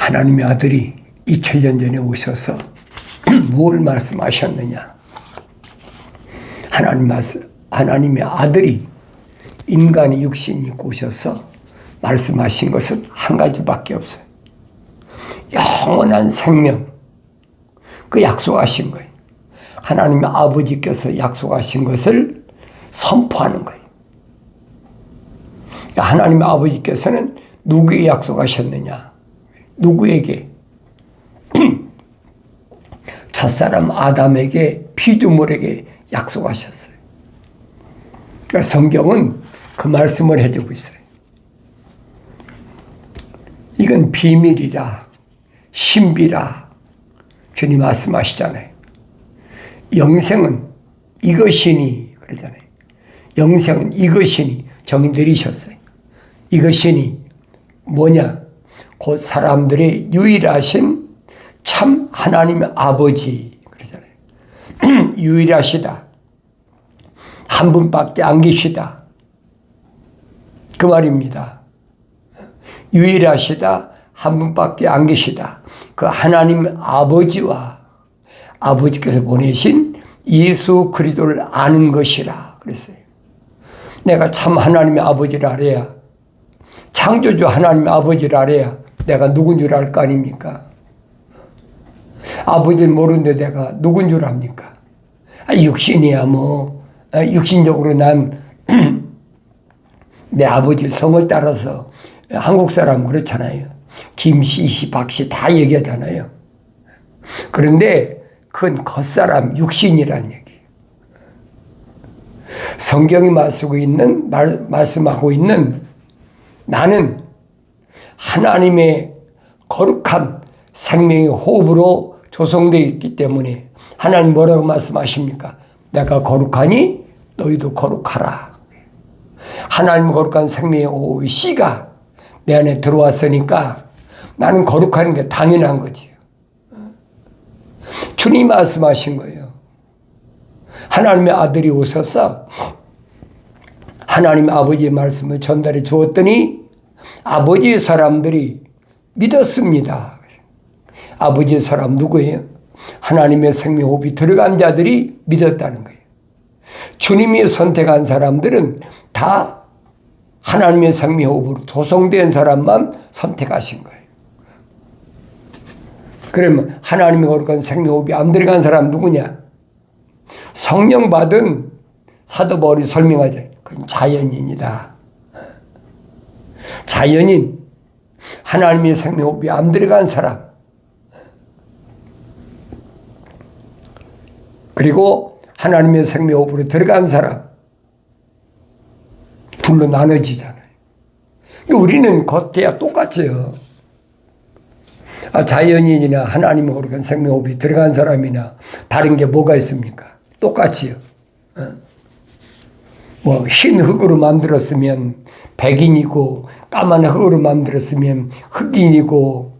하나님의 아들이 2000년 전에 오셔서 뭘 말씀하셨느냐? 하나님의 아들이 인간의 육신이 입고 오셔서 말씀하신 것은 한 가지밖에 없어요. 영원한 생명, 그 약속하신 거예요. 하나님의 아버지께서 약속하신 것을 선포하는 거예요. 하나님의 아버지께서는 누구에게 약속하셨느냐? 누구에게? 첫사람 아담에게, 피조물에게 약속하셨어요. 그러니까 성경은 그 말씀을 해주고 있어요. 이건 비밀이라, 신비라 주님 말씀하시잖아요. 영생은 이것이니 그러잖아요. 영생은 이것이니 정의 내리셨어요. 이것이니 뭐냐? 곧 사람들의 유일하신 참 하나님의 아버지 그러잖아요. 유일하시다. 한 분밖에 안 계시다. 그 말입니다. 유일하시다. 한 분밖에 안 계시다. 그 하나님 아버지와 아버지께서 보내신 예수 그리스도를 아는 것이라 그랬어요. 내가 참 하나님의 아버지를 알아야, 창조주 하나님의 아버지를 알아야 내가 누군 줄 알 거 아닙니까? 아버지를 모르는데 내가 누군 줄 압니까? 육신이야 뭐. 육신적으로 난 내 아버지 성을 따라서 한국 사람 그렇잖아요. 김씨, 이씨, 박씨 다 얘기하잖아요. 그런데 그건 겉사람 육신이란 얘기예요. 성경이 말씀하고 있는 나는 하나님의 거룩한 생명의 호흡으로 조성되어 있기 때문에 하나님 뭐라고 말씀하십니까? 내가 거룩하니 너희도 거룩하라. 하나님 거룩한 생명의 호흡이 씨가 내 안에 들어왔으니까 나는 거룩하는 게 당연한 거지요. 주님 말씀하신 거예요. 하나님의 아들이 오셔서 하나님의 아버지의 말씀을 전달해 주었더니 아버지의 사람들이 믿었습니다. 아버지의 사람 누구예요? 하나님의 생명호흡이 들어간 자들이 믿었다는 거예요. 주님이 선택한 사람들은 다 하나님의 생명호흡으로 조성된 사람만 선택하신 거예요. 그러면 하나님의 거룩한 생명호흡이 안 들어간 사람 누구냐? 성령 받은 사도 바울이 설명하죠. 그건 자연인이다. 자연인, 하나님의 생명호흡이 안 들어간 사람. 그리고 하나님의 생명호흡으로 들어간 사람. 둘로 나눠지잖아요. 우리는 겉에야 똑같아요. 자연인이나 하나님의 거룩한 생명호흡이 들어간 사람이나 다른 게 뭐가 있습니까? 똑같이요. 뭐 흰 흙으로 만들었으면 백인이고 까만 흙으로 만들었으면 흑인이고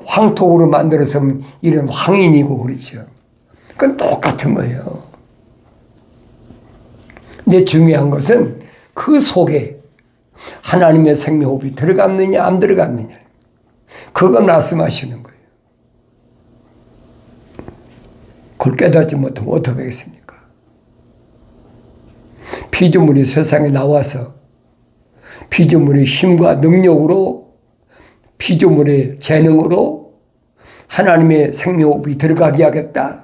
황토로 만들었으면 이런 황인이고 그렇죠. 그건 똑같은 거예요. 근데 중요한 것은 그 속에 하나님의 생명호흡이 들어갔느냐 안 들어갔느냐 그거 말씀하시는 거예요. 그걸 깨닫지 못하면 어떻게 하겠습니까? 피조물이 세상에 나와서 피조물의 힘과 능력으로 피조물의 재능으로 하나님의 생명호흡이 들어가게 하겠다?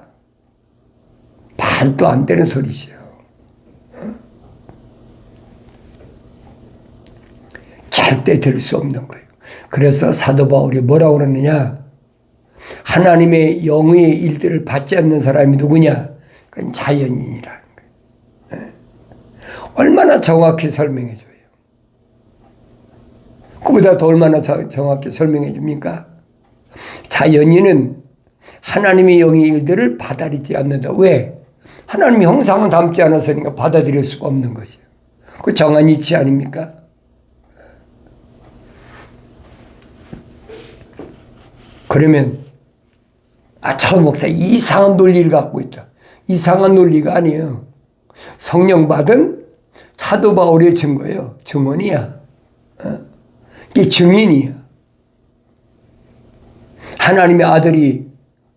말도 안 되는 소리죠. 절대 될 수 없는 거예요. 그래서 사도 바울이 뭐라고 그러느냐? 하나님의 영의 일들을 받지 않는 사람이 누구냐? 그건 자연인이라는 거예요. 얼마나 정확히 설명해 줘요. 그보다 더 얼마나 정확히 설명해 줍니까? 자연인은 하나님의 영의 일들을 받아들이지 않는다. 왜? 하나님의 형상은 담지 않았으니까 받아들일 수가 없는 거죠. 그 정한 이치 아닙니까? 그러면 저 목사 이상한 논리를 갖고 있다. 이상한 논리가 아니에요. 성령 받은 사도 바울의 증거예요. 증언이야. 이게 증인이야. 하나님의 아들이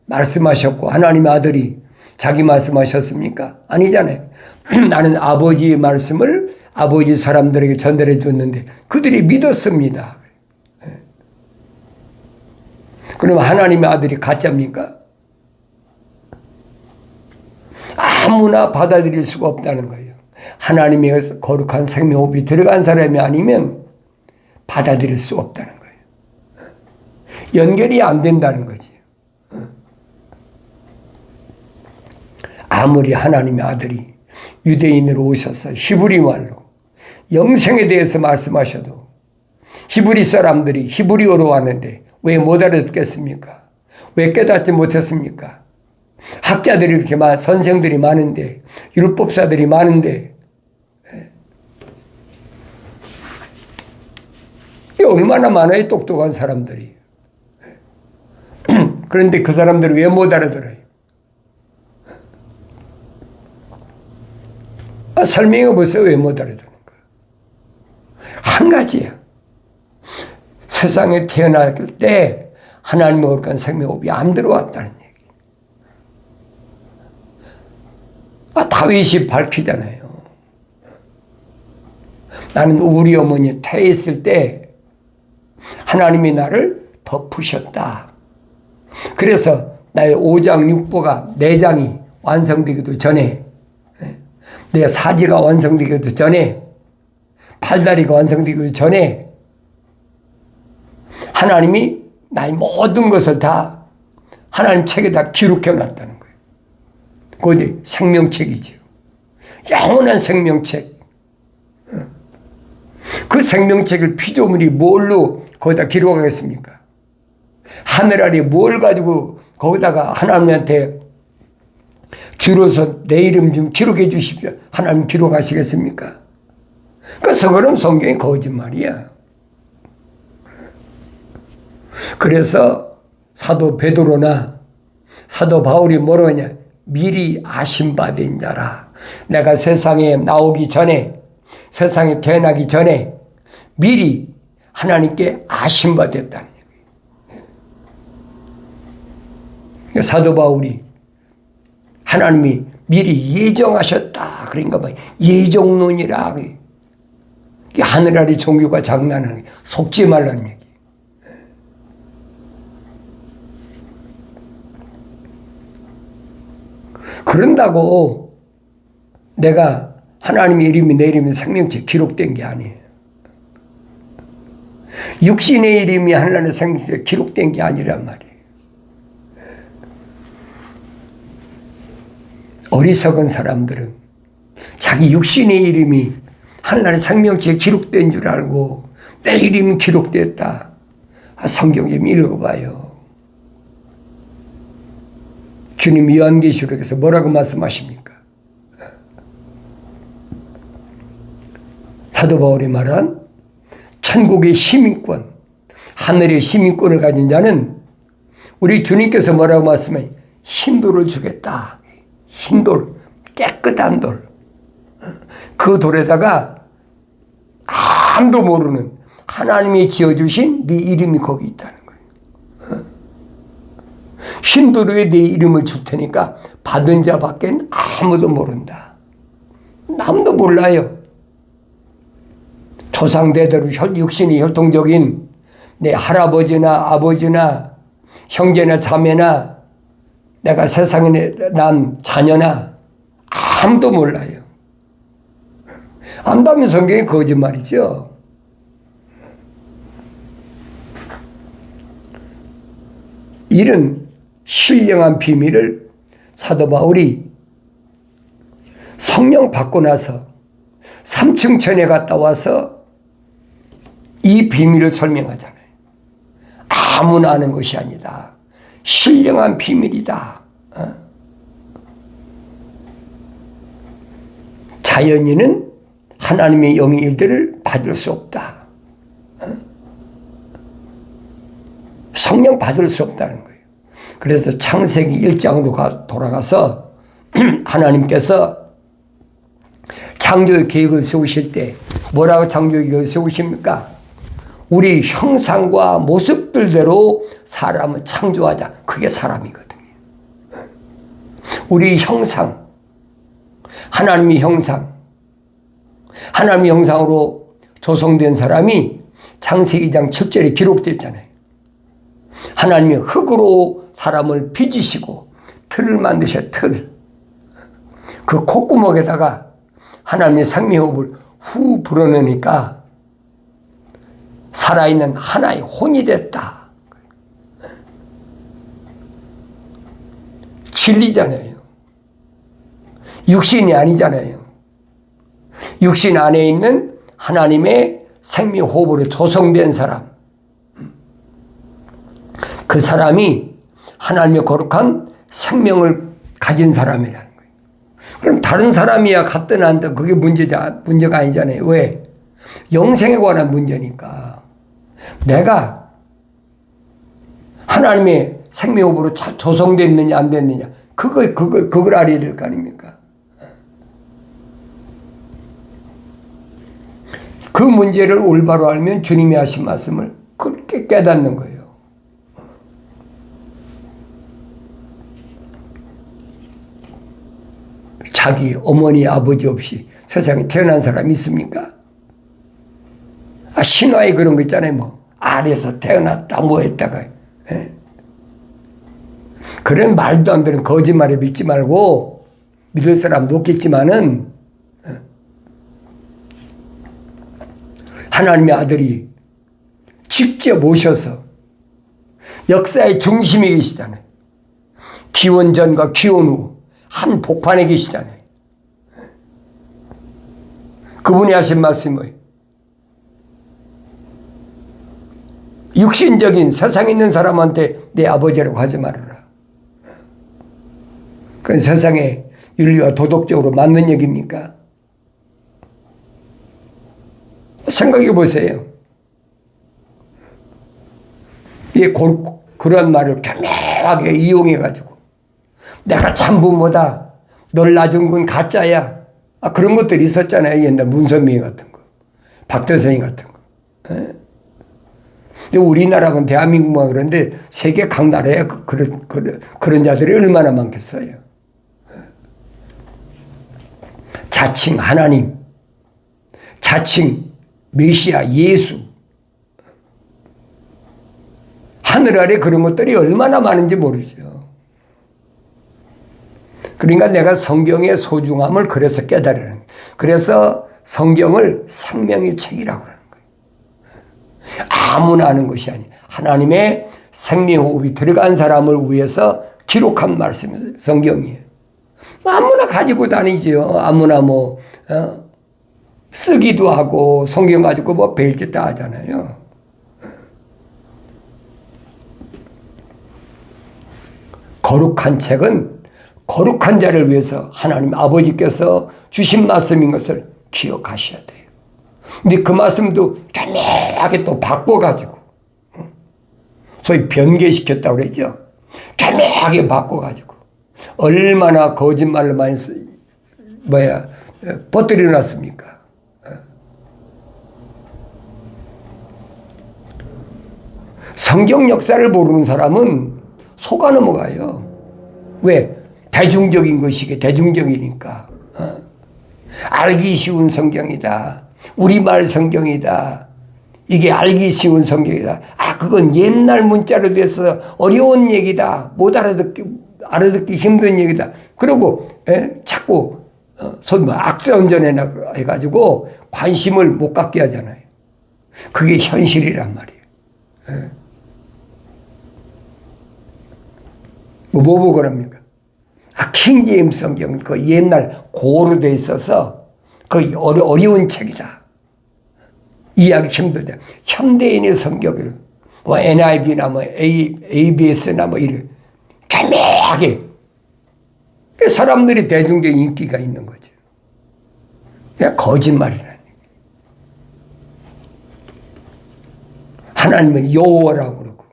말씀하셨고 하나님의 아들이 자기 말씀하셨습니까? 아니잖아요. 나는 아버지의 말씀을 아버지 사람들에게 전달해 줬는데 그들이 믿었습니다. 그럼 하나님의 아들이 가짜입니까? 아무나 받아들일 수가 없다는 거예요. 하나님의 거룩한 생명호흡이 들어간 사람이 아니면 받아들일 수 없다는 거예요. 연결이 안 된다는 거지. 아무리 하나님의 아들이 유대인으로 오셔서 히브리 말로 영생에 대해서 말씀하셔도 히브리 사람들이 히브리어로 왔는데 왜 못 알아듣겠습니까? 왜 깨닫지 못했습니까? 학자들이 이렇게 선생들이 많은데 율법사들이 많은데 얼마나 많아요, 똑똑한 사람들이. 그런데 그 사람들이 왜 못 알아들어요? 설명해 보세요. 왜 못 알아듣는 거예요? 한 가지야. 세상에 태어날 때 하나님의 거룩한 생명호흡이 안 들어왔다는 얘기. 다윗이 밝히잖아요. 나는 우리 어머니 태했을 때 하나님이 나를 덮으셨다. 그래서 나의 5장 6부가 4장이 완성되기도 전에, 내 사지가 완성되기도 전에, 팔다리가 완성되기도 전에 하나님이 나의 모든 것을 다 하나님 책에다 기록해 놨다는 거예요. 그게 생명책이죠. 영원한 생명책. 그 생명책을 피조물이 뭘로 거기다 기록하겠습니까? 하늘 아래 뭘 가지고 거기다가 하나님한테 줄여서 내 이름 좀 기록해 주십시오. 하나님 기록하시겠습니까? 그래서 그럼 성경이 거짓말이야. 그래서 사도 베드로나 사도 바울이 뭐라고 하냐? 미리 아심 받은 자라. 내가 세상에 나오기 전에, 세상에 태어나기 전에 미리 하나님께 아심 받았다는 얘기예요. 사도 바울이 하나님이 미리 예정하셨다. 그런가 봐요. 예정론이라. 하늘 아래 종교가 장난하는, 속지 말라는 얘기. 그런다고 내가 하나님의 이름이 내 이름이 생명책에 기록된 게 아니에요. 육신의 이름이 하나님의 생명책에 기록된 게 아니란 말이에요. 어리석은 사람들은 자기 육신의 이름이 하나님의 생명책에 기록된 줄 알고 내 이름이 기록됐다. 성경 좀 읽어봐요. 주님 요한계시록에서 뭐라고 말씀하십니까? 사도 바울이 말한 천국의 시민권, 하늘의 시민권을 가진 자는 우리 주님께서 뭐라고 말씀해? 흰돌을 주겠다. 흰돌, 깨끗한 돌. 그 돌에다가 아무도 모르는 하나님이 지어주신 네 이름이 거기 있다는 거예요. 흰 돌에 네 이름을 줄 테니까 받은 자밖에 아무도 모른다. 아무도 몰라요. 조상대대로 육신이 혈통적인 내 할아버지나 아버지나 형제나 자매나 내가 세상에 난 자녀나 아무도 몰라요. 안다면 성경이 거짓말이죠. 이런 신령한 비밀을 사도 바울이 성령 받고 나서 3층 천에 갔다 와서 이 비밀을 설명하잖아요. 아무나 아는 것이 아니다. 신령한 비밀이다. 자연인은 하나님의 영의 일들을 받을 수 없다. 성령 받을 수 없다는 거예요. 그래서 창세기 1장으로 돌아가서 하나님께서 창조의 계획을 세우실 때 뭐라고 창조의 계획을 세우십니까? 우리 형상과 모습들대로 사람을 창조하자. 그게 사람이거든요. 우리 형상, 하나님의 형상, 하나님의 형상으로 조성된 사람이 창세기 2장 7절에 기록됐잖아요. 하나님이 흙으로 사람을 빚으시고 틀을 만드셔. 틀. 그 콧구멍에다가 하나님의 생명호흡을 후 불어넣으니까 살아있는 하나의 혼이 됐다. 진리잖아요. 육신이 아니잖아요. 육신 안에 있는 하나님의 생명호흡으로 조성된 사람. 그 사람이 하나님의 거룩한 생명을 가진 사람이라는 거예요. 그럼 다른 사람이야 같든 안든 그게 문제가 아니잖아요. 왜? 영생에 관한 문제니까. 내가 하나님의 생명호흡으로 조성됐느냐 안 됐느냐 그걸 알아야 될 거 아닙니까? 그 문제를 올바로 알면 주님이 하신 말씀을 그렇게 깨닫는 거예요. 자기 어머니 아버지 없이 세상에 태어난 사람이 있습니까? 신화에 그런 거 있잖아요. 뭐 알에서 태어났다 뭐 했다가. 그런 말도 안 되는 거짓말에 믿지 말고, 믿을 사람도 없겠지만은 하나님의 아들이 직접 오셔서 역사의 중심에 계시잖아요. 기원 전과 기원 후 한 복판에 계시잖아요. 그분이 하신 말씀이 뭐예요? 육신적인 세상에 있는 사람한테 내 아버지라고 하지 말아라. 그건 세상의 윤리와 도덕적으로 맞는 얘기입니까? 생각해 보세요. 그런 말을 교묘하게 이용해가지고 내가 참 부모다. 널 낳은 건 가짜야. 그런 것들이 있었잖아요. 옛날 문선미 같은 거. 박대성이 같은 거. 근데 우리나라는 대한민국만 그런데 세계 각 나라에 그런 자들이 얼마나 많겠어요. 자칭 하나님, 자칭 메시아 예수. 하늘 아래 그런 것들이 얼마나 많은지 모르죠. 그러니까 내가 성경의 소중함을 그래서 깨달으는 거예요. 그래서 성경을 생명의 책이라고 하는 거예요. 아무나 아는 것이 아니에요. 하나님의 생명호흡이 들어간 사람을 위해서 기록한 말씀이 성경이에요. 아무나 가지고 다니죠. 아무나 쓰기도 하고 성경 가지고 배일짓 다 하잖아요. 거룩한 책은 거룩한 자를 위해서 하나님 아버지께서 주신 말씀인 것을 기억하셔야 돼요. 근데 그 말씀도 교묘하게 또 바꿔가지고, 소위 변개시켰다고 그랬죠. 교묘하게 바꿔가지고 얼마나 거짓말을 많이 퍼뜨려 놨습니까? 성경 역사를 모르는 사람은 속아 넘어가요. 왜? 대중적인 것이게 대중적이니까. 알기 쉬운 성경이다. 우리말 성경이다. 이게 알기 쉬운 성경이다. 그건 옛날 문자로 돼서 어려운 얘기다. 못 알아듣기 힘든 얘기다. 그리고 자꾸 소위 악성전에 해가지고 관심을 못 갖게 하잖아요. 그게 현실이란 말이에요. 뭐 보고 그럽니까? 킹제임스 성경은 그 옛날 고로 돼 있어서 그 어려운 책이다. 이해하기 힘들다. 현대인의 성경을 NIV나 ABS나 이런 교묘하게 사람들이 대중적인 인기가 있는 거죠. 그냥 거짓말이라는 얘기예요. 하나님은 여호와라고 그러고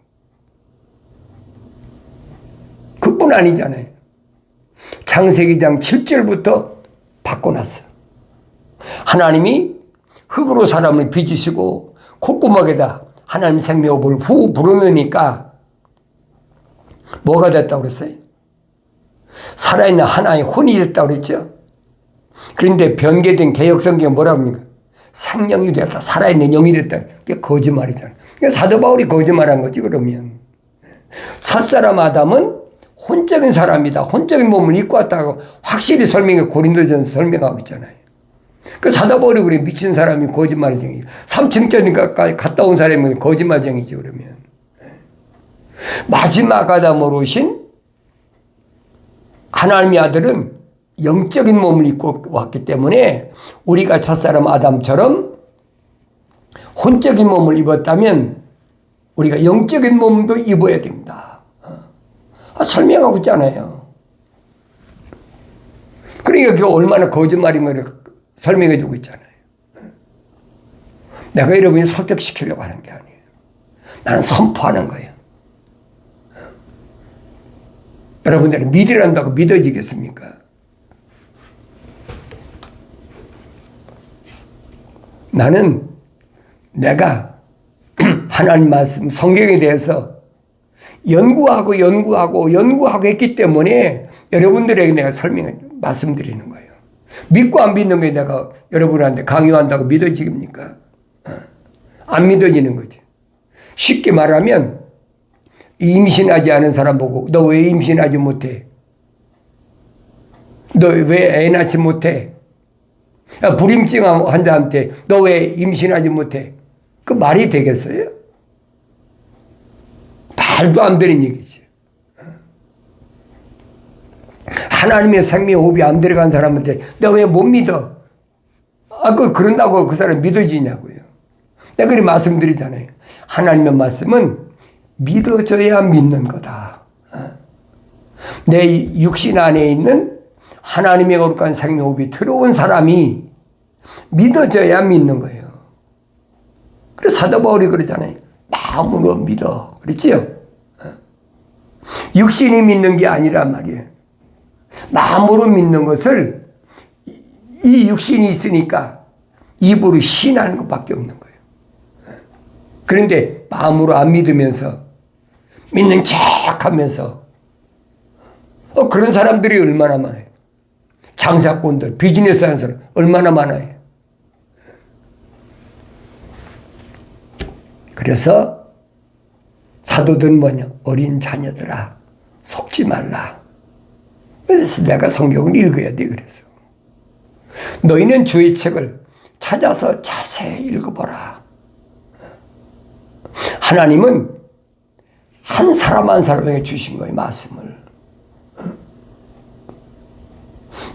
그뿐 아니잖아요. 창세기 2장 7절부터 바꿔놨어요. 하나님이 흙으로 사람을 빚으시고 콧구멍에다 하나님 생명호흡을 후 불어넣으니까 뭐가 됐다고 그랬어요? 살아있는 하나의 혼이 됐다고 그랬죠? 그런데 변개된 개혁성경은 뭐라고 합니까? 생명이 됐다. 살아있는 영이 됐다. 그게 거짓말이잖아. 그러니까 사도 바울이 거짓말한 거지, 그러면. 첫사람 아담은 혼적인 사람이다. 혼적인 몸을 입고 왔다고 확실히 설명해 고린도전서 설명하고 있잖아요. 그 사도 바울이 그래 미친 사람이 거짓말쟁이. 3층짜리까지 갔다 온 사람이 거짓말쟁이지, 그러면. 마지막 아담으로 오신 하나님의 아들은 영적인 몸을 입고 왔기 때문에 우리가 첫사람 아담처럼 혼적인 몸을 입었다면 우리가 영적인 몸도 입어야 됩니다. 설명하고 있잖아요. 그러니까 그게 얼마나 거짓말인 걸 설명해 주고 있잖아요. 내가 여러분이 설득시키려고 하는 게 아니에요. 나는 선포하는 거예요. 여러분들은 믿으란다고 믿어지겠습니까? 나는 내가 하나님 말씀, 성경에 대해서 연구하고 했기 때문에 여러분들에게 내가 말씀드리는 거예요. 믿고 안 믿는 게 내가 여러분한테 강요한다고 믿어지겠습니까? 안 믿어지는 거지. 쉽게 말하면 임신하지 않은 사람 보고 너 왜 임신하지 못해? 너 왜 애 낳지 못해? 불임증 환자한테 너 왜 임신하지 못해? 그 말이 되겠어요? 말도 안 되는 얘기지. 하나님의 생명호흡이 안 들어간 사람한테 너 왜 못 믿어? 그런다고 그 사람 믿어지냐고요. 내가 그렇게 말씀드리잖아요. 하나님의 말씀은 믿어져야 믿는 거다. 내 육신 안에 있는 하나님의 거룩한 생명호흡이 들어온 사람이 믿어져야 믿는 거예요. 그래서 사도 바울이 그러잖아요. 마음으로 믿어. 그랬지요? 육신이 믿는 게 아니란 말이에요. 마음으로 믿는 것을 이 육신이 있으니까 입으로 신하는 것밖에 없는 거예요. 그런데 마음으로 안 믿으면서 믿는 척 하면서 그런 사람들이 얼마나 많아요. 장사꾼들, 비즈니스 하는 사람 얼마나 많아요. 그래서 사도들은 뭐냐? 어린 자녀들아 속지 말라. 그래서 내가 성경을 읽어야 돼. 그래서 너희는 주의 책을 찾아서 자세히 읽어보라. 하나님은 한 사람 한 사람에게 주신 거예요. 말씀을.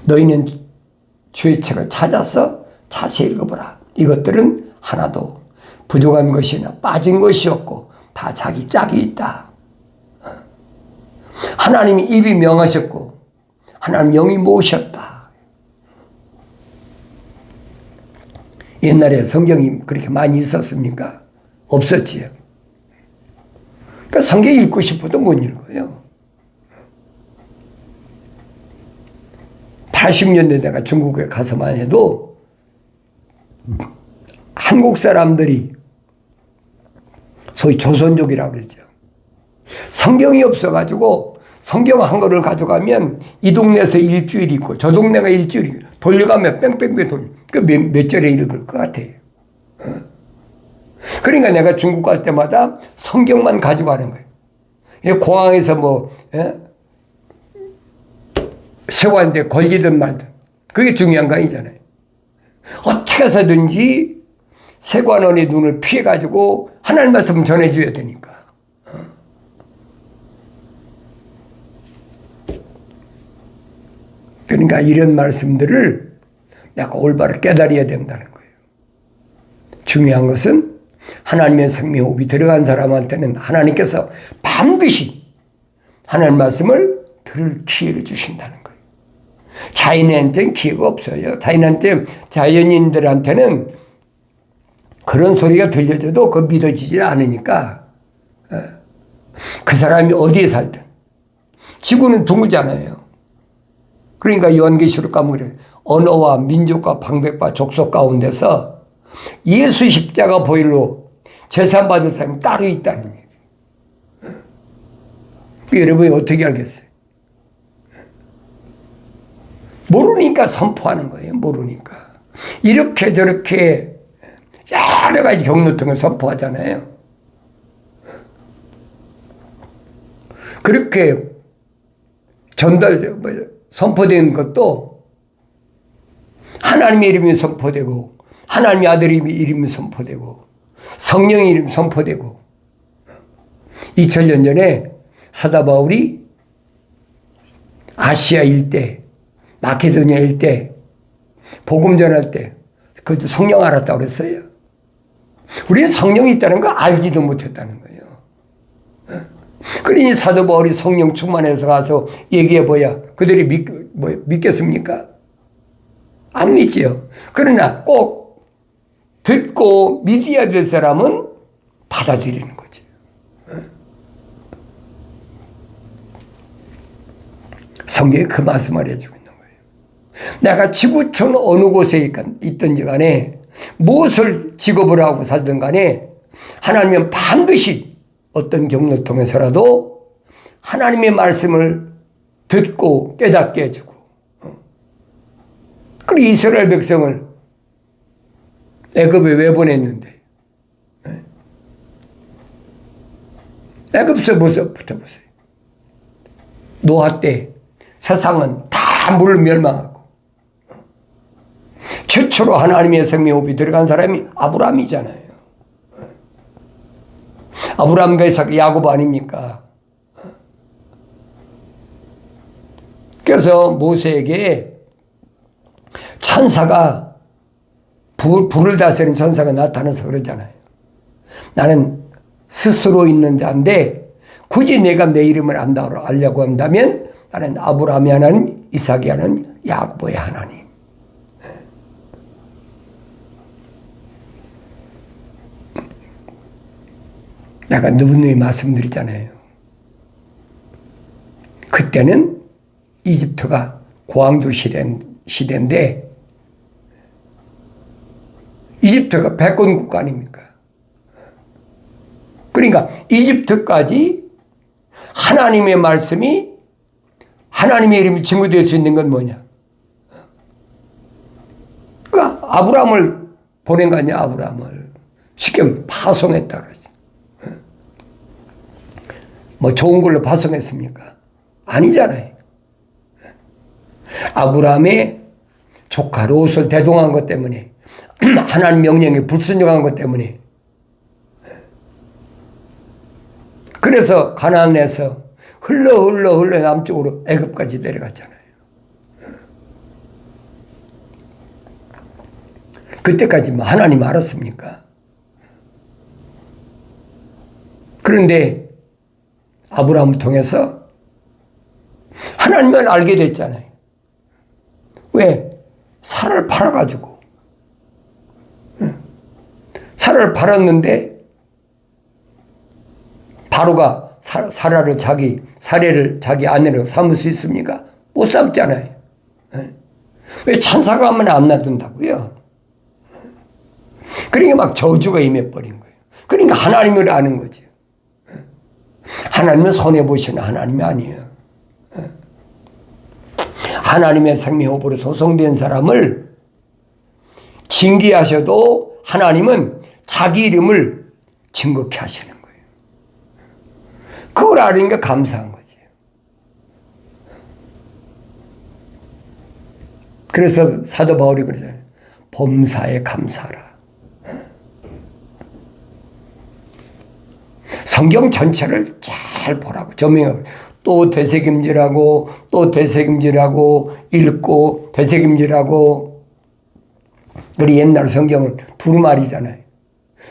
너희는 주의 책을 찾아서 자세히 읽어보라. 이것들은 하나도 부족한 것이나 빠진 것이 없고 다 자기 짝이 있다. 하나님이 입이 명하셨고 하나님 영이 모으셨다. 옛날에 성경이 그렇게 많이 있었습니까? 없었지요. 그러니까 성경 읽고 싶어도 못 읽어요. 80년대 내가 중국에 가서만 해도 한국 사람들이 소위 조선족이라고 그러죠. 성경이 없어가지고 성경 한 거를 가져가면 이 동네에서 일주일 있고 저 동네가 일주일 있고 돌려가면 뺑뺑뺑 돌려. 그 몇 절에 읽을 것 같아요. 그러니까 내가 중국 갈 때마다 성경만 가져가는 거예요. 공항에서 세워하는데 걸리든 말든 그게 중요한 거 아니잖아요. 어떻게 해서든지 세관원의 눈을 피해가지고 하나님 말씀 전해줘야 되니까. 그러니까 이런 말씀들을 내가 올바로 깨달아야 된다는 거예요. 중요한 것은 하나님의 생명호흡이 들어간 사람한테는 하나님께서 반드시 하나님 말씀을 들을 기회를 주신다는 거예요. 자연인한테는 기회가 없어요. 자연인들한테는 그런 소리가 들려줘도 그 믿어지지 않으니까 그 사람이 어디에 살든 지구는 둥글잖아요. 그러니까 요한계시록 가면 그래요. 언어와 민족과 방백과 족속 가운데서 예수 십자가 보혈로 재산 받을 사람이 따로 있다는 얘기예요. 여러분이 어떻게 알겠어요? 모르니까 선포하는 거예요. 모르니까. 이렇게 저렇게 여러 가지 경로통을 선포하잖아요. 그렇게 선포된 것도 하나님의 이름이 선포되고, 하나님의 아들의 이름이 선포되고, 성령의 이름이 선포되고, 2000년 전에 사도 바울이 아시아 일대, 마케도니아 일대, 복음 전할 때, 그것도 성령 알았다고 그랬어요. 우리는 성령이 있다는 거 알지도 못했다는 거예요. 그러니 사도 바울이 성령 충만해서 가서 얘기해봐야 그들이 믿겠습니까? 안 믿지요. 그러나 꼭 듣고 믿어야 될 사람은 받아들이는 거지. 성경이 그 말씀을 해주고 있는 거예요. 내가 지구촌 어느 곳에 있든지 간에 무엇을 직업을 하고 살든 간에 하나님은 반드시 어떤 경로를 통해서라도 하나님의 말씀을 듣고 깨닫게 해주고, 그리고 이스라엘 백성을 애굽에 왜 보냈는데, 애굽서부터 보세요. 노아 때 세상은 다 물로 멸망하고 최초로 하나님의 생명호흡이 들어간 사람이 아브라함이잖아요. 아브라함과 이삭, 야곱 아닙니까? 그래서 모세에게 천사가 불을 다스리는 천사가 나타나서 그러잖아요. 나는 스스로 있는 자인데 굳이 내가 내 이름을 알려고 한다면 나는 아브라함의 하나님, 이삭의 하나님, 야곱의 하나님. 내가 누누이 말씀드리잖아요. 그때는 이집트가 고항도 시대인데 이집트가 패권 국가 아닙니까? 그러니까 이집트까지 하나님의 말씀이, 하나님의 이름이 증거될 수 있는 건 뭐냐? 그러니까 아브라함을 보낸 거 아니야. 아브라함을 쉽게 파송했다 그러지. 뭐 좋은 걸로 파송했습니까? 아니잖아요. 아브라함의 조카 롯을 대동한 것 때문에, 하나님 명령에 불순종한 것 때문에, 그래서 가나안에서 흘러 남쪽으로 애굽까지 내려갔잖아요. 그때까지 뭐 하나님 알았습니까? 그런데 아브라함을 통해서 하나님을 알게 됐잖아요. 왜? 사라를 팔아가지고. 사라를 팔았는데 바로가 사라를 자기 아내로 삼을 수 있습니까? 못 삼잖아요. 왜? 천사가 하면 안 놔둔다고요. 그러니까 막 저주가 임해버린 거예요. 그러니까 하나님을 아는 거죠. 하나님은 손해보시는 하나님이 아니에요. 하나님의 생명호흡으로 소송된 사람을 징계하셔도 하나님은 자기 이름을 증거케 하시는 거예요. 그걸 아니까 감사한 거지. 그래서 사도 바울이 그러잖아요. 범사에 감사하라. 성경 전체를 잘 보라고, 조명하고, 또 되새김질하고, 읽고, 되새김질하고. 우리 옛날 성경은 두루마리잖아요.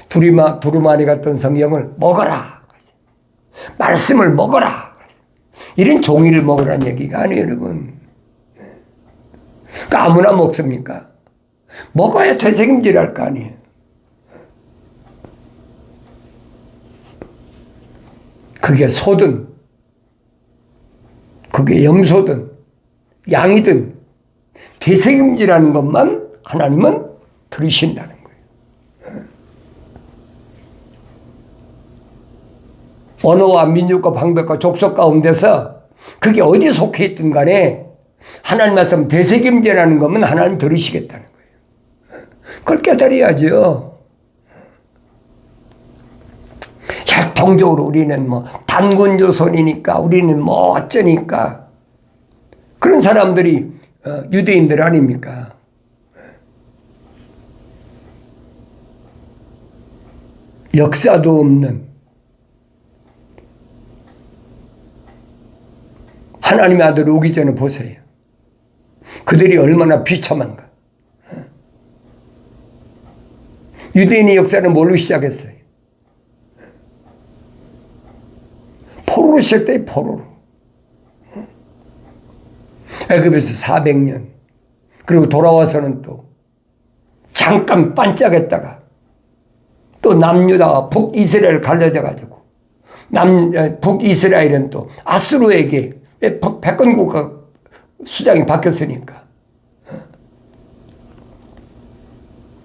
두루마리 같은 성경을 먹어라. 말씀을 먹어라. 이런 종이를 먹으라는 얘기가 아니에요, 여러분. 그러니까 아무나 먹습니까? 먹어야 되새김질할 거 아니에요. 그게 소든, 그게 염소든, 양이든, 되새김질하는 것만 하나님은 들으신다는 거예요. 언어와 민족과 방법과 족속 가운데서 그게 어디에 속해 있든 간에 하나님 말씀 대세김제라는 거면 하나님 들으시겠다는 거예요. 그걸 깨달아야죠. 혈통적으로 우리는 뭐 단군 조선이니까 우리는 뭐 어쩌니까 그런 사람들이 유대인들 아닙니까? 역사도 없는 하나님의 아들 오기 전에 보세요. 그들이 얼마나 비참한가. 유대인의 역사는 뭘로 시작했어요? 포로로 시작돼요. 포로로. 애굽에서 400년 그리고 돌아와서는 또 잠깐 반짝했다가 또 남유다와 북이스라엘 갈라져 가지고 북이스라엘은 또 아수르에게 백건국가 수장이 바뀌었으니까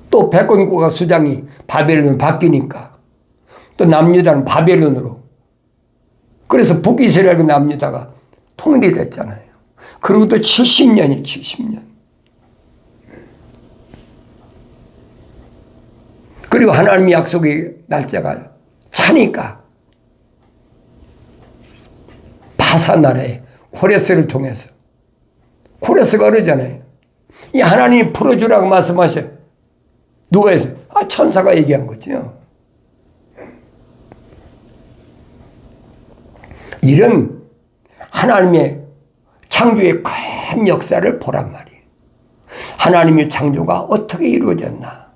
또 백건국가 수장이 바벨론으로 바뀌니까 또 남유다는 바벨론으로 그래서 북이스라엘과 남유다가 통일이 됐잖아요. 그리고 또 70년이 70년. 그리고 하나님의 약속의 날짜가 차니까 바사 나라에 코레스를 통해서 코레스가 그러잖아요. 이 하나님이 풀어주라고 말씀하셔. 누가 했어요? 천사가 얘기한 거죠. 이런 하나님의 창조의 큰 역사를 보란 말이에요. 하나님의 창조가 어떻게 이루어졌나.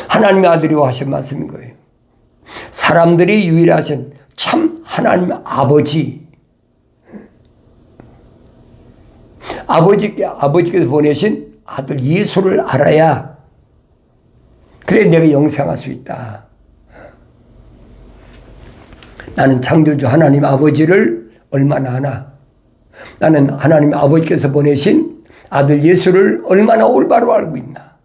하나님의 아들이와 하신 말씀인 거예요. 사람들이 유일하신 참 하나님 아버지. 아버지께서 보내신 아들 예수를 알아야 그래 내가 영생할 수 있다. 나는 창조주 하나님 아버지를 얼마나 아나? 나는 하나님 아버지께서 보내신 아들 예수를 얼마나 올바로 알고 있나?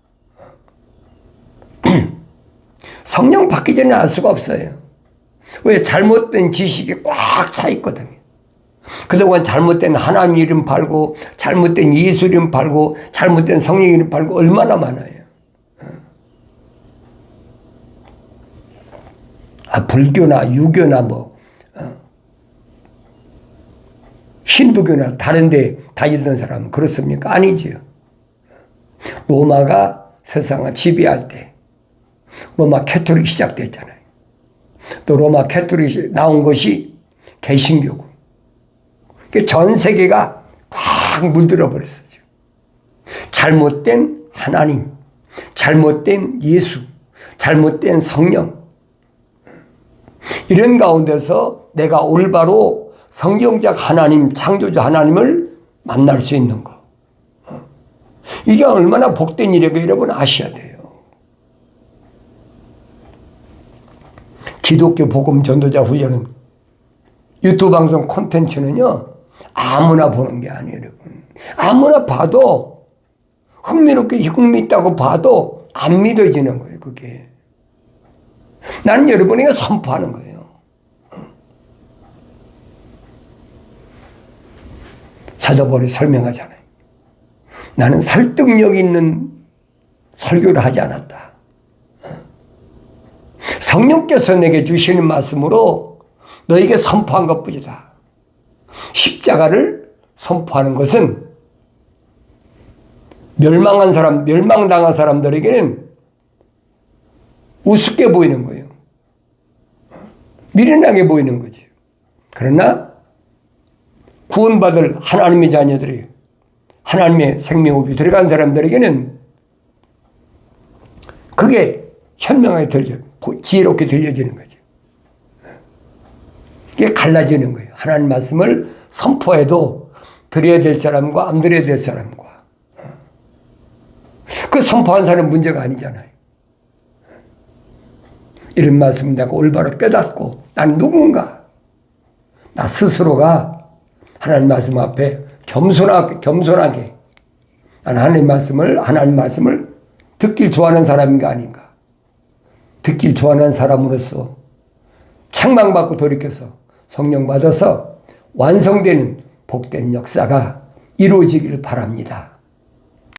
성령 받기 전에 알 수가 없어요. 왜? 잘못된 지식이 꽉 차 있거든요. 그동안 잘못된 하나님 이름 팔고 잘못된 예수 이름 팔고 잘못된 성령 이름 팔고 얼마나 많아요. 불교나 유교나 힌두교나 다른 데 다니던 사람은 그렇습니까? 아니지요. 로마가 세상을 지배할 때 로마 캐토릭이 시작됐잖아요. 또 로마 캐토릭이 나온 것이 개신교고 전 세계가 꽉 물들어 버렸어요. 잘못된 하나님, 잘못된 예수, 잘못된 성령 이런 가운데서 내가 올바로 성경적 하나님, 창조주 하나님을 만날 수 있는 거. 이게 얼마나 복된 일이고 여러분 아셔야 돼요. 기독교 복음 전도자 훈련은 유튜브 방송 콘텐츠는요. 아무나 보는 게 아니에요. 여러분. 아무나 봐도 흥미롭게 흥미있다고 봐도 안 믿어지는 거예요. 그게. 나는 여러분에게 선포하는 거예요. 사도 바울이 설명하잖아요. 나는 설득력 있는 설교를 하지 않았다. 성령께서 내게 주시는 말씀으로 너에게 선포한 것뿐이다. 십자가를 선포하는 것은 멸망당한 사람들에게는 우습게 보이는 거예요. 미련하게 보이는 거지. 그러나 구원받을 하나님의 자녀들이 하나님의 생명호흡이 들어간 사람들에게는 그게 현명하게 지혜롭게 들려지는 거죠. 이게 갈라지는 거예요. 하나님 말씀을 선포해도 드려야 될 사람과 안 드려야 될 사람과 그 선포한 사람은 문제가 아니잖아요. 이런 말씀을 내가 올바로 깨닫고 난 누군가 나 스스로가 하나님 말씀 앞에 겸손하게 난 하나님 말씀을 듣길 좋아하는 사람인가 아닌가. 듣길 좋아하는 사람으로서 책망받고 돌이켜서 성령 받아서 완성되는 복된 역사가 이루어지기를 바랍니다.